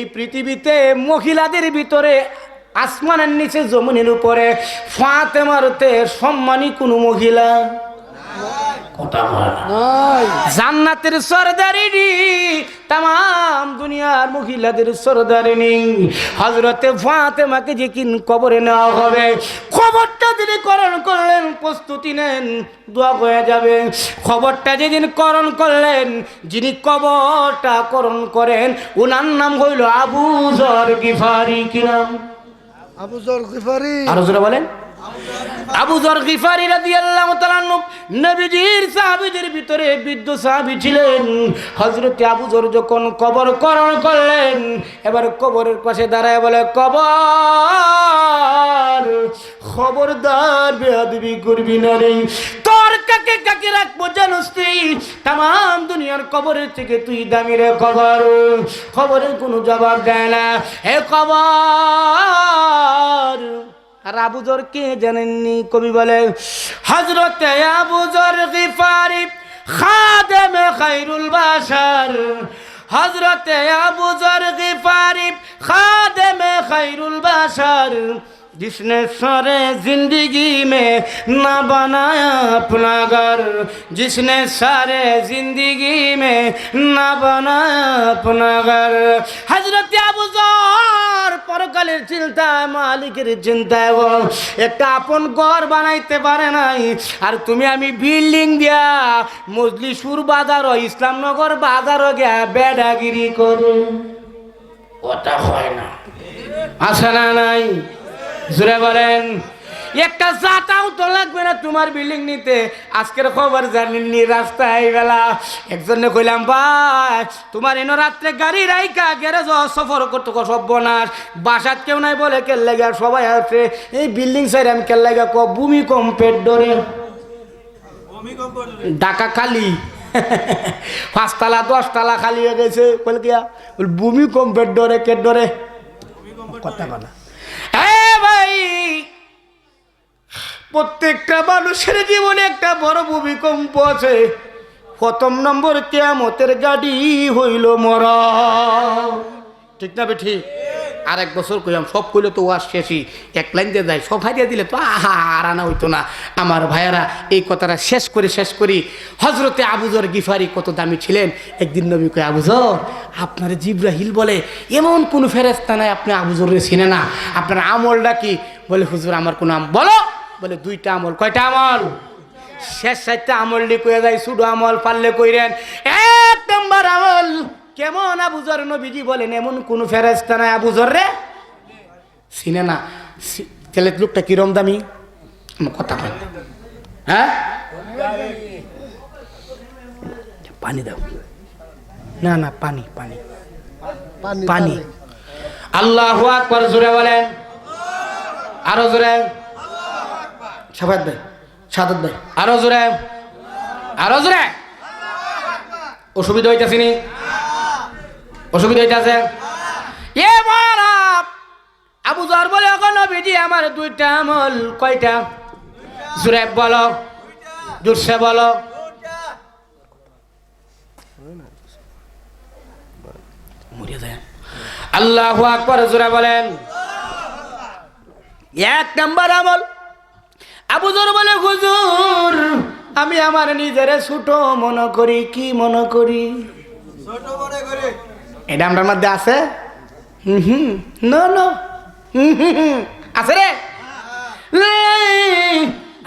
এই পৃথিবীতে মহিলাদের ভিতরে আসমানের নিচে জমিনের উপরে ফাতেমারতে সম্মানী কোনো মহিলা কথা বলে নাই জান্নাতের সরদারিনী তাম দুনিয়ার মহিলাদের সরদারিনী হযরতে ফাতেমাকে যেদিন কবরে নেওয়া হবে, খবরটা তিনি করণ করলেন, প্রস্তুতি নেন, দোয়া হয়ে যাবে। খবরটা যেদিন করণ করলেন, যিনি কবরটা করণ করেন ওনার নাম হইল আবু যর গিফারি। কি নাম? আবু যর গিফারি। আরো জোরে বলেন। আবু যর গিফারি রাদিয়াল্লাহু তাআলা নবীজির সাহাবীদের ভিতরে বৃদ্ধ সাহাবী ছিলেন। হযরত আবু যর যখন কবর করণ করলেন, এবার কবরের পাশে দাঁড়ায় বলে, কবর খবরদার বেয়াদবি করবি না রে, তোর কাকে কাকে রাখবো জানোস তুই? তাম দুনিয়ার কবরের থেকে তুই দামি রে কবর। খবরের কোনো জবাব দেয় না। হে কবর। আর আবু যর কে জানেননি? কবি বলে হযরতে আবু যর গিফারি খাদেমে খায়রুল বাশার। হযরতে আবু যর গিফারি खादिम खैरुल बशर जिसने सारे जिंदगी में ना बनाया अपना घर, जिसने सारे जिंदगी में ना बनाया अपना घर। हजरत আবু যর পরকালের চিন্তায়, মালিকের চিন্তায় ও একটা আপন ঘর বানাইতে পারে নাই। আর তুমি আমি বিল্ডিং দিয়া মজলিসুর বাজার ও ইসলামনগর বাজারও গিয়া বেডাগিরি করো, ওটা হয় না। আসে না নাই? জোরে বলেন। একটা জাতাও তো লাগবে না তোমার বিল্ডিং নিতে। আজকের খবর জানেননি? রাস্তায় বেলা একজনে কইলাম, ভাই তোমার এনো রাত্রে গাড়ি রাইকা গ্যারেজ সফর করতে সর্বনাশ, বাসাত কেউ নাই বলে কেল লাগা সবাই আছে এই বিল্ডিং সাইড। আমি কেল লাগা ক ভূমিকম্পের ডরে ঢাকা খালি 5 তলা 10 তলা খালি হয়ে গেছে। বলে কিয়া ভূমিকম্পের ডরে কে ডরে কথা বলা। ভাই প্রত্যেকটা মানুষের জীবনে একটা বড় ভূমিকম্প আছে। প্রথম নম্বর কিয়ামতের গাড়ি হইল মরা, ঠিক না বেঠি? আর এক বছর কইলাম সব কইলে তো ওয়াজ শেষই, এক লাইন দিয়ে যায় সব হারিয়ে দিলে তো আর আনা হইতো না। আমার ভাইয়ারা এই কথাটা শেষ করি। হজরতে আবু যর গিফারি কত দামি ছিলেন। একদিন নবী কয়, আবু যর আপনার জিব্রাহিল বলে এমন কোন ফেরেশতা নাই আপনি আবু যরের চিনে না, আপনার আমলটা কি? বলে হুজুর আমার কোন আম বলো। বলে 2টা আমল। কয়টা আমল? শেষ 4টা আমল লিখে যায়, শুধু আমল পারলে কইরেন। 1 নম্বর আমল কেমন? আবু যর নবীজি বলেন এমন কোন ফেরেশতা নাই আবু যর রে চিনে না। তাহলে লোকটা কিরম দামি? কথা বল। হ্যাঁ পানি দাও না না পানি পানি পানি। আল্লাহু আকবার জোরে বলেন। আরো জোরে। শাবাত ভাই, সাদত ভাই, আরো জোরে, আরো জোরে। অসুবিধা হইতাছে নি? অসুবিধা হইতাছে? এ মারা আবু যর বলে, ওগো নবীজি আমার 2টা আমল। কয়টা? জোরে বলো, জোরসে বলো। মরে যায়। আল্লাহু আকবার জোরে বলেন। 1 নম্বর আমল আবু যর বলে, হুজুর আমি আমার নিজের ছোট মনে করি। কি মনে করি? ছোট মনে করি। এটা আমার মধ্যে আছে? নো আছে রে।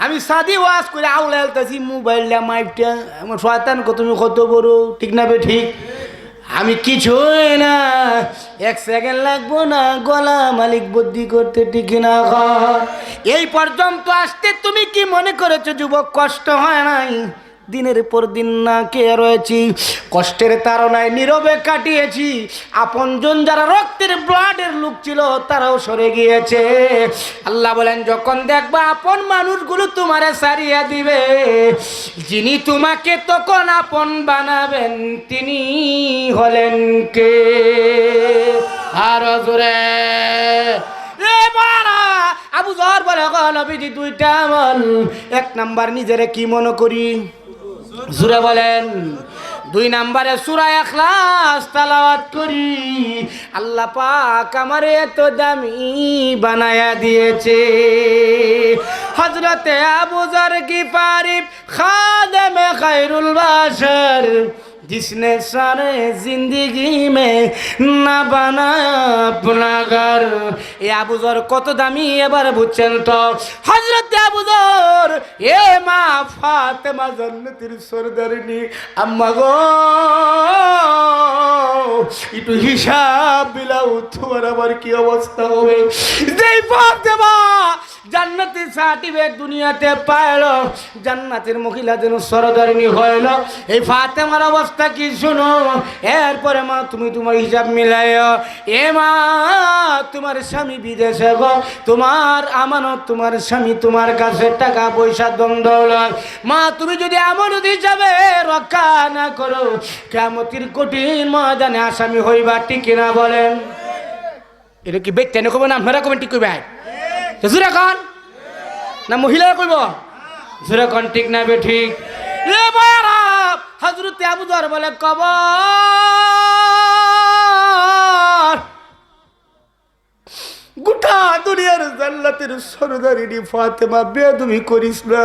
আমি সাদি ওয়াজ করে আউলে আলতাছি মোবাইলটা মাইকটা, আমার শয়তান কত তুমি কত বড়, ঠিক না বে ঠিক? আমি কিছুই না, 1 সেকেন্ড লাগবো না গলা মালিক বুদ্ধি করতে, ঠিক না? এই পর্যন্ত আসতে তুমি কি মনে করেছো যুবক কষ্ট হয় নাই? দিনের পর দিন না কে রয়েছি, কষ্টের তাড়নায় নীরবে কাটিয়েছি। আপনজন যারা রক্তের ব্লাডের লোক ছিল তারাও সরে গিয়েছে। আল্লাহ বলেন যখন দেখবা আপন মানুষগুলো তোমারে ছাড়িয়ে দিবে, যিনি তোমাকে তখন আপন বানাবেন তিনি হলেন কে? আর জোরে আবু যর বলে, নবীজি 2টা আমল। 1 নাম্বার নিজেরে কি মনে করি? জোরে বলেন। 2 নম্বরে সূরা ইখলাস তেলাওয়াত করি। আল্লাহ পাক আমারে এত দামি বানায়া দিয়েছে। হযরতে আবু যর গিফারি খাদেমে খায়রুল বাশার, जिसने सारे जिंदगी में ना बनाया अपना घर। এ আবু যর কত দামি এবার বুঝছেন তো। হযরত আবু যর এ মা ফাতেমা জান্নাতের সরদারিনী আম্মা গো, একটু হিসাব বিলাও তোমার আবার কি অবস্থা হবে। যেই ফাতেমা জান্নাতের সার্টিফিকেট দুনিয়াতে পাইলো, জান্নাতের মহিলাদের সরদারিনী হইল, এই ফাতেমার অবস্থা কি শুনো। এরপরে মা তুমি তোমার হিসাব মিলাইও। এ মা তোমার স্বামী বিদেশে গো, তোমার আমানত তোমার স্বামী তোমার কাছে টাকা পয়সা দৌলত, মা তুমি যদি আমানত হিসাবে রক্ষা না করো, কিয়ামতের কঠিন ময়দানে আসামি হইবা, ঠিক কিনা বলেন? এটা কি বেচতে না কবেন, আপনারা কবেন ঠিক কইবে? জোরে কন না মহিলা কইব? জোরে কন ঠিক না বে ঠিক? এ বাবা হযরত আবু যর বলে কবর, গোটা দুনিয়ার জান্নাতের সরদারিনী ফাতেমা বেয়াদবি করিস না,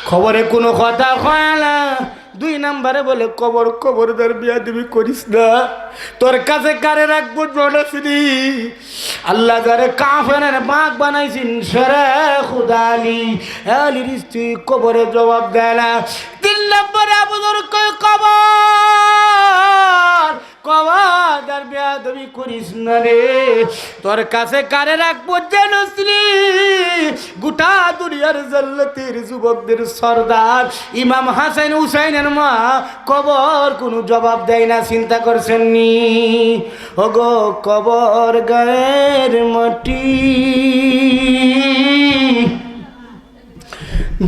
খবরে কোনো কথা হয় না। 2 নম্বরে বলে কবর, কবরদার বিয়াদবি করিস না, তোর কাছে কারে রাখবো জনশ্রী। আল্লাহ যারে কাফেরের বাঘ বানাইছেন সেরে খুদা আলী, আলীর স্ত্রী কবরে জবাব দেয় না। 3 নম্বরে আবু যর কয় কবর, কবরদার বিয়াদবি করিস না রে, তোর কাছে কারে রাখবো জনশ্রী। গোটা দুনিয়ার জান্নাতের যুবকদের সরদার ইমাম হাসান হুসাইনের মা কবর কোনো জবাব দেয় না, চিন্তা করছেন নি? ওগো কবর গায়ের মাটি,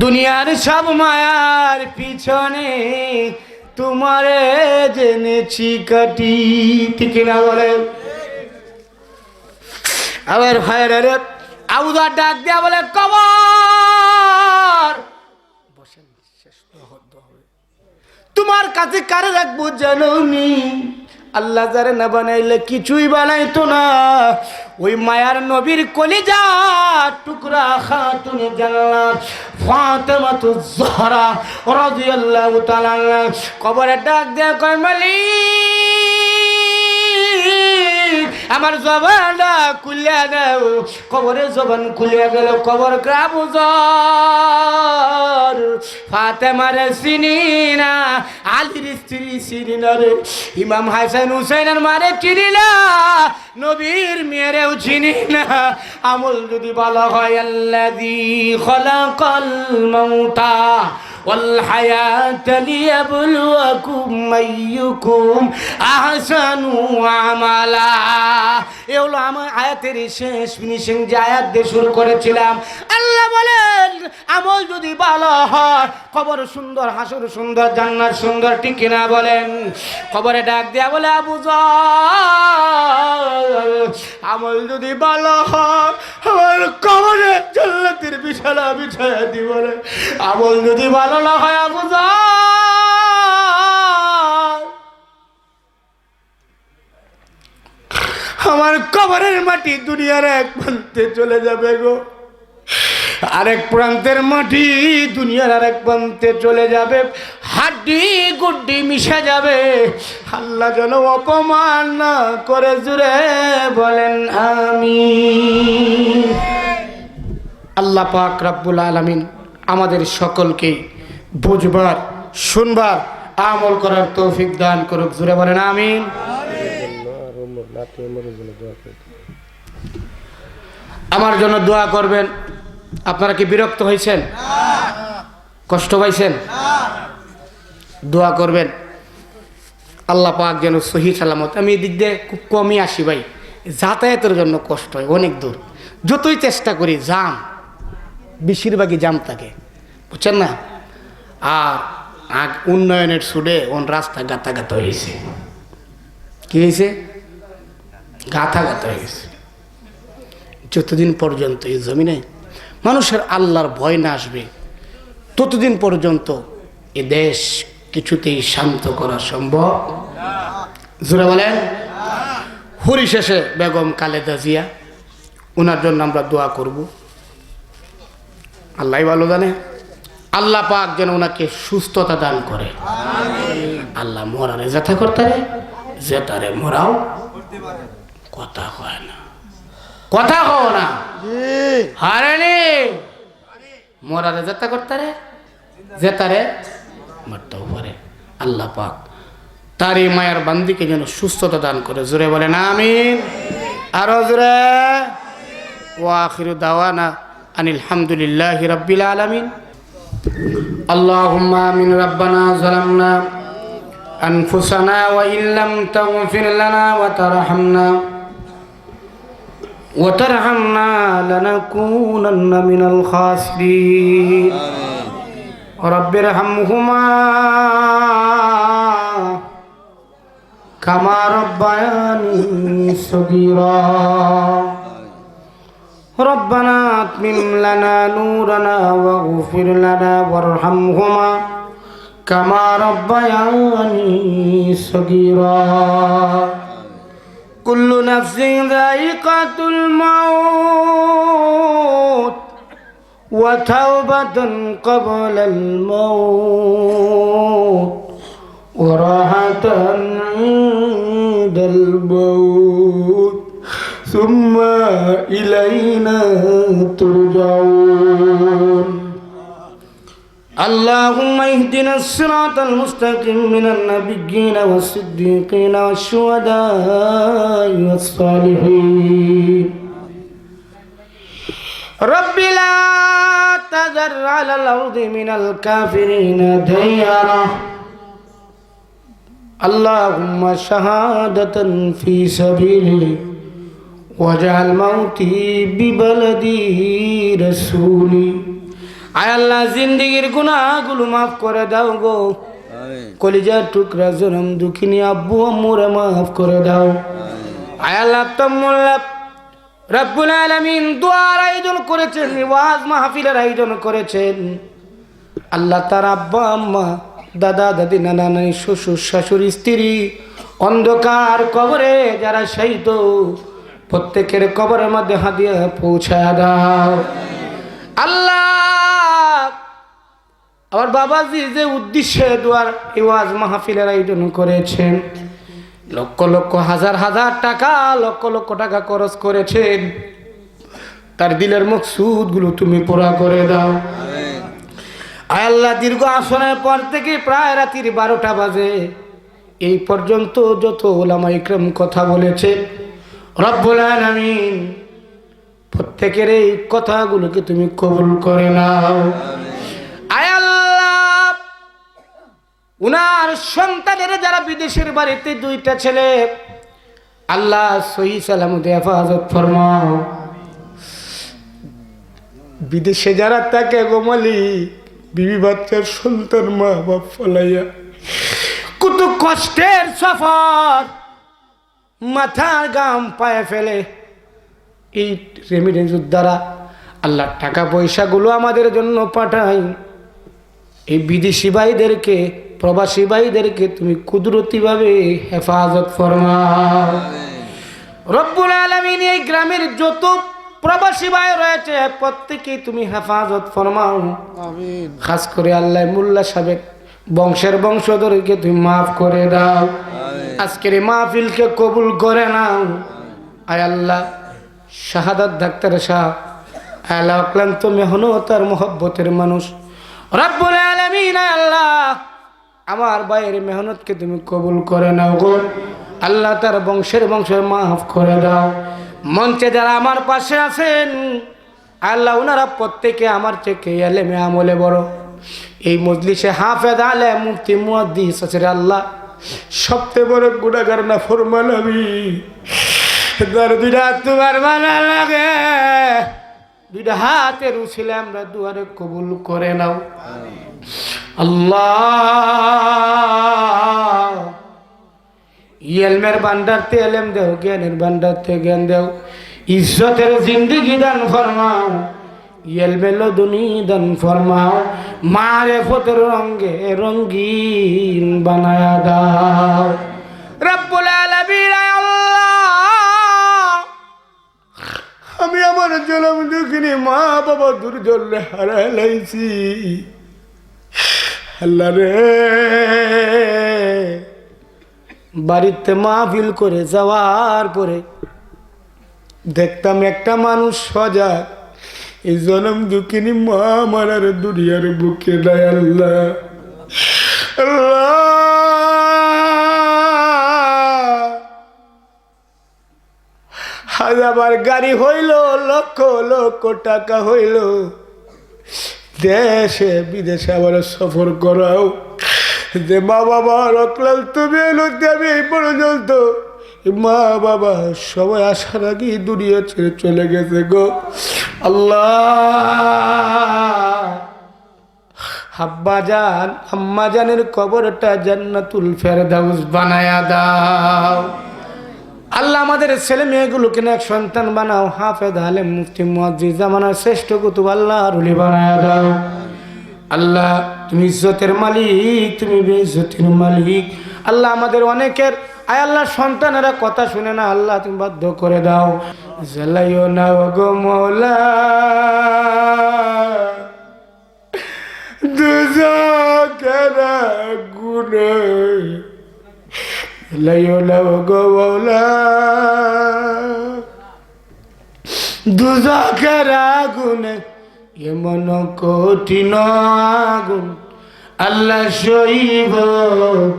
দুনিয়ার সব মায়ার পিছনে তোমারে জেনেছি কাটি, ঠিক না বলেন? আবার ভাইয়ের আবু যর ডাক দিয়া বলে কবর, বসেন, শেষ হবে, তোমার কাছে কারে রাখবো জানো নি? আল্লাহ যারে না বানাইলে কিছুই বানাইতো না। ওই মায়ার নবীর কলিজা টুকরা খাতুনে জান্নাত ফাতেমাতুজ জহরা রাদিয়াল্লাহু তাআলা কবরে ডাক দেয়া কয় মালিক আমার জবানটা খুলিয়া দাও। কবরে জবান খুলিয়া গেল, কবর আবু যর ফাতেমার চিনি না, আলীর স্ত্রী চিনি না রে, ইমাম হাসান হুসাইনের মারে চিনি না, নবীর মেয়েরেও চিনি না। আমল যদি ভালো হয়, আল্লাযী খালাকাল মাউতা ওয়াল হায়াতা লিয়াবলুয়াকুম আইয়ুকুম আহসানু আমালা। এ হলো আমার আয়াতের শেষ ফিনিশিং, যে আয়াত দিয়ে শুরু করেছিলাম। আল্লাহ বলেন আমল যদি ভালো হয়, কবর সুন্দর, হাসর সুন্দর, জান্নাত সুন্দর, ঠিক কিনা বলেন? কবরে ডাক দেয়া বলে আবু যর আমল যদি ভালো হয়, আমার কবরে জান্নাতের বিছানা বিছায়া দি বলে। আমল যদি ভালো না হয় আবু যর, আমার কবরের মাটি দুনিয়ার এক প্রান্তে চলে যাবে গো, আরেক প্রান্তের মাটি দুনিয়ার আরেক প্রান্তে চলে যাবে, হাড্ডি গুড্ডি মিশে যাবে। আল্লাহ যেন অপমান না করে, জুড়ে বলেন আমিন। আল্লাহ পাক রব্বুল আলামিন আমাদের সকলকে বুঝবার, শুনবার, আমল করার তৌফিক দান করুক, জুড়ে বলেন আমিন। আমার জন্য দোয়া করবেন। আপনারা কি বিরক্ত হয়েছেন? কষ্ট পাইছেন? দোয়া করবেন আল্লাহ পাক যেন সহি সালামত। আমি এদিক দিয়ে খুব কমই আসি ভাই, যাতায়াতের জন্য কষ্ট হয়, অনেক দূর, যতই চেষ্টা করি জাম, বেশিরভাগই জাম থাকে, বুঝছেন না? আর উন্নয়নের সুডে রাস্তা গাতা গাতা হয়েছে। কি হয়েছে? গাথা গাথা হয়েছে। যতদিন পর্যন্ত এই জমিনে মানুষের আল্লাহর ভয় না আসবে, ততদিন পর্যন্ত এ দেশ কিছুতেই শান্ত করা সম্ভব জোরে বলেন। পরিশেষে বেগম খালেদা জিয়া, ওনার জন্য আমরা দোয়া করব। আল্লাহ ভালো জানে, আল্লাহ পাক যেন ওনাকে সুস্থতা দান করে। আল্লাহ মরারে যেথা করতারে, যেতারে মরাও কথা কয় না, কথা কও না হারেনি। মরারে যেতা করতারে, যেতারে মরতেও পারে। আল্লাহ পাক তার এই মায়ার বান্দিকে যেন সুস্থতা দান করে। জোরে বলেন আমিন। আরো জোরে। ওয়া আখিরু দাওয়ানা আনিল হামদুলিল্লাহি রাব্বিল আলামিন। আল্লাহুম্মা আমিন। রাব্বানা যালামনা আনফুসানা ওয়া ইল্লাম তাগফির লানা ওয়া তারহামনা লানাকুনান্না মিনাল খাসিরিন। রব্বিরহামহুমা কামা রব্বায়ানি সগীরা। রব্বানা আতমিম লানা নূরানা ওয়াগফির লানা ওয়ারহামহুমা কামা রব্বায়ানি সগীরা। কুল্লু নাফসিন যায়িকাতুল মাউত ওয়া তাওবাতুন ক্বাবলাল মাউত ওয়া রাহাতান ইনদাল মাউত সুম্মা ইলাইনা তুরজাউন। আল্লাহুম্মা ইহদিনাস সিরাতাল মুস্তাকিম মিনান নাবিয়্যিনা ওয়াস সিদ্দীকিনা ওয়াশ শুহাদা'i ওয়াস সালিহিন। রব্বি লা তাযার আলাল আরদি মিনাল কাফিরিনা দাইয়ারা। আল্লাহুম্মা শাহাদাতান ফি সাবিলি ওয়াজআল মাউতি বিবালাদি রাসূলি। আয় আল্লাহ, জিন্দেগির গুনাহগুলো মাফ করে দাও গো। কলিজার টুকরা জনম দুঃখিনী আব্বু আম্মুরে মাফ করে দাও। আয় আল্লাহ, তোমরা রব্বুল আলামিন দোয়ার আয়োজন করেছেন, ওয়াজ মাহফিলের আয়োজন করেছেন। আল্লাহ তার আব্বা আম্মা, দাদা দাদি, নানা নানি, শ্বশুর শাশুড়ি, স্ত্রী অন্ধকার কবরে যারা শহীদ, প্রত্যেকের কবরের মধ্যে হাদিয়া পৌঁছায় দাও। আল্লাহ, আমার বাবাজি যে উদ্দেশ্যে দোয়ার এই ওয়াজ মাহফিলের আয়োজন করেছেন, লক্ষ লক্ষ হাজার হাজার টাকা, লক্ষ লক্ষ টাকা খরচ করেছেন, তার দিলের মকসুদগুলো তুমি পুরা করে দাও। আয় আল্লাহ, দীর্ঘ আসনের পর থেকে প্রায় রাত্রির 12টা বাজে এই পর্যন্ত যত ওলামা ইকরাম কথা বলেছে, রব্বুল আলামিন প্রত্যেকের এই কথাগুলোকে তুমি কবুল করে নাও। আয় আল্লাহ, উনার সন্তানের যারা বিদেশের বাড়িতে 2টা ছেলে, আল্লাহ সহি সালামতে হেফাজত ফরমাও। বিদেশে যারা থাকে গো মালিক, বিবি বাচ্চার সন্তান মা বাপ ফলাইয়া কত কষ্টের সফর, মাথার গাম পায়ে ফেলে এই রেমিডেন্সের দ্বারা আল্লাহ টাকা পয়সাগুলো আমাদের জন্য পাঠাই। এই বিদেশি ভাইদেরকে, প্রবাসী ভাইদেরকে তুমি কুদরতিভাবে হেফাজত ফরমাও। রব্বুল আলামিন এই গ্রামের যত প্রবাসী ভাই রয়েছে প্রত্যেকেই তুমি হেফাজত ফরমাও। আমিন। খাস করে আল্লাহ মোল্লা সাহেব বংশের বংশধরকে তুমি মাফ করে দাও। আজকের এই মাহফিলকে কবুল করে নাও। আয় আল্লাহ, শাহাদাত ডাক্তার সাহেব আল্লাহ অক্লান্ত মেহনত আর মোহব্বতের মানুষ, রব্বুল আলামিন আল্লাহ আমার ভাইয়ের মেহনতকে তুমি কবুল করে নাও গো আল্লাহ, তার বংশের মাফ করে দাও। মঞ্চে যারা আমার পাশে আছেন আল্লাহ, ওনারা প্রত্যেকে আমার থেকে এলেমে আমলে বড়। এই মজলিসে হাফেজ আলেম মুফতি মুহাদ্দিস আছে আল্লাহ, সবচেয়ে বড় গুনাহগার না ফরমান আমি। দুইটা তোমার মানা লাগে, দুইটা হাতের উছিলে আমরা দুয়ারে কবুল করে নাও আল্লাহ। ইলমের ভান্ডারতে এলেম দেও, জ্ঞানের ভান্ডারতে জ্ঞান দেও, ইজ্জতের জিন্দেগি দান ফরমাও। এলবেলো দুনি দান ফরমাও, মারিফতের রঙে রঙিন বানায়া দাও। রব্বুল আলামিন আল্লাহ, আমি আমার জনম দুঃখিনী মা বাবা দুর্জনে হারাইছি আল্লাহ রে। বাড়িতে মাহফিল করে যাওয়ার পরে দেখতাম একটা মানুষ সজাগ, এই জনম দুঃখিনী মা মারার দুনিয়ার বুকে নাই আল্লাহ। আল্লাহ হাজার গাড়ি হইল, লক্ষ লক্ষ টাকা হইল, দেশে বিদেশে আবার সফর করাও, যে মা বাবা রকলাল তুমি এলো দেবে এই পর্যন্ত মা বাবা সবাই আসার আগে দুনিয়া ছেড়ে চলে গেছে গো আল্লাহ। আব্বা জান আম্মা জানের কবরটা জান্নাতুল ফেরদাউস বানায়া দাও আল্লাহ। আমাদের ছেলে মেয়েগুলোকে এক সন্তান বানাও, হাফেজ আলেম মুফতি মুয়াজ্জিজ জামানার শ্রেষ্ঠ কুতুব আল্লাহর ওলি বানায়া দাও আল্লাহ। তুমি ইজ্জতের মালিক, তুমি বেইজ্জতের মালিক আল্লাহ। আমাদের অনেকের আয় আল্লাহ সন্তানেরা কথা শুনে না আল্লাহ, তুমি বাধ্য করে দাও। জ্বালাইও না গো মওলা দুজকের আগুনে, জ্বালাইও না গো মওলা দুজকের আগুনে, এমন কঠিন আগুন আল্লাহ সইব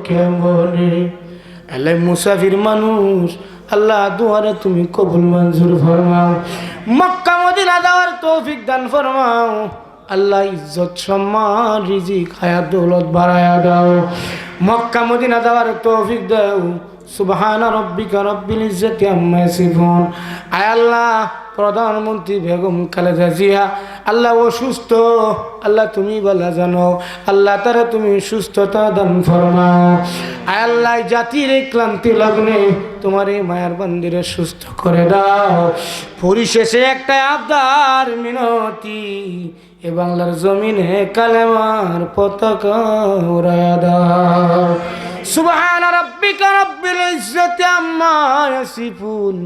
কেমনে। আল্লাহ মুসাফির মানুষ আল্লাহ দুয়ারে তুমি কবুল মঞ্জুর ফরমাও। মক্কা মদিনা যাওয়ার তৌফিক দান ফরমাও আল্লাহ। ইজ্জত সম্মান রিজিক হায়াত দৌলত বাড়ায়া দাও। মক্কা মদিনা যাওয়ার তৌফিক দাও। সুবহান রাব্বিকা রাব্বিল ইজ্জাতি আম্মা ইয়াসিফুন। আয় আল্লাহ প্রধানমন্ত্রী বেগম খালেদা জিয়া আল্লাহ অসুস্থ আল্লাহ তুমি বলা জানো আল্লাহ, তারা তুমি সুস্থতা দান ফরমাও। আয় আল্লাহ জাতির এই ক্লান্তি লগ্নে তোমার এই মায়ার বান্দিরে সুস্থ করে দাও। পরিশেষে একটা আবদার মিনতি, এ বাংলার জমিনে কালেমার পতাকা উড়ায়া দাও। সুবহান রাব্বিকা রাব্বিল ইজ্জাতি আম্মা ইয়াসিফুন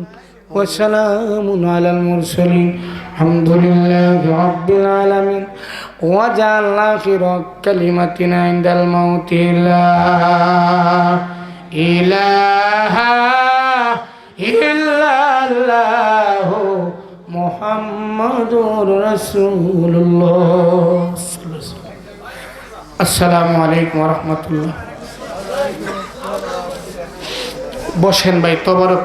ওয়া সালামুন আলাল মুরসালিন আলহামদুলিল্লাহি রাব্বিল আলামিন। ওয়া জাআল আখিরা কালিমাতিনা ইনদাল মাউতি লা ইলাহা ইল্লাল্লাহু মুহাম্মাদুর রাসূলুল্লাহ। আসসালামু আলাইকুম ওয়া রাহমাতুল্লাহ। বসেন ভাই, তবারক।